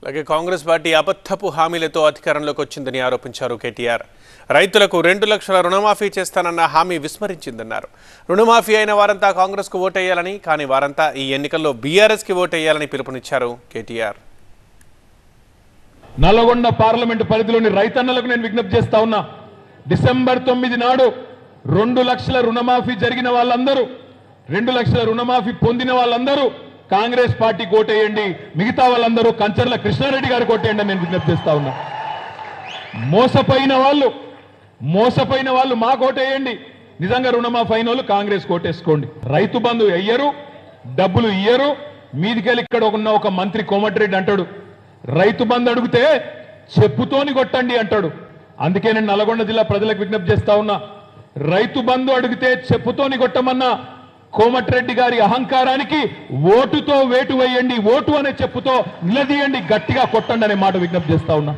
అలాగే కాంగ్రెస్ పార్టీ అబద్ధపు హామీలతో అధికారంలోకి వచ్చిందని ఆరోపించారు కేటీఆర్. రైతులకు 2 లక్షల రుణమాఫీ చేస్తానన్న హామీ విస్మరించిందన్నారు. రుణమాఫీ అయిన వారంతా కాంగ్రెస్కు ఓటేయాలని, కానీ వారంతా ఈ ఎన్నికల్లో బీఆర్ఎస్కి ఓటేయాలని పిలుపునిచ్చారు కేటీఆర్. నల్గొండ పార్లమెంటు పరిధిలోని రైతన్నలకు నేను విజ్ఞప్తి చేస్తా ఉన్నా. డిసెంబర్ 9 నాడు 2 లక్షల రుణమాఫీ జరిగిన వాళ్ళందరూ, 2 లక్షల రుణమాఫీ పొందిన వాళ్ళందరూ కాంగ్రెస్ పార్టీ కోటేయండి, మిగతా వాళ్ళందరూ కంచర్ల కృష్ణారెడ్డి గారు కోటేయండి అని నేను విజ్ఞప్తి చేస్తా ఉన్నా. మోసపోయిన వాళ్ళు మా కోటేయండి, నిజంగా రుణమాఫీ అయిన వాళ్ళు కాంగ్రెస్ కోటేసుకోండి. రైతు బంధు వెయ్యరు, డబ్బులు ఇయ్యరు. మీదికెళ్ళి ఇక్కడ ఒక మంత్రి కోమటిరెడ్డి అంటాడు, రైతు బంధు అడిగితే చెప్పుతోని కొట్టండి అంటాడు. అందుకే నేను నల్గొండ జిల్లా ప్రజలకు విజ్ఞప్తి చేస్తా ఉన్నా, రైతు బంధు అడిగితే చెప్పుతోని కొట్టమన్నా కోమటిరెడ్డి గారి అహంకారానికి ఓటుతో వేటు వేయండి, ఓటు అనే చెప్పుతో నిలదీయండి, గట్టిగా కొట్టండి అనే మాట విజ్ఞప్తి చేస్తా ఉన్నా.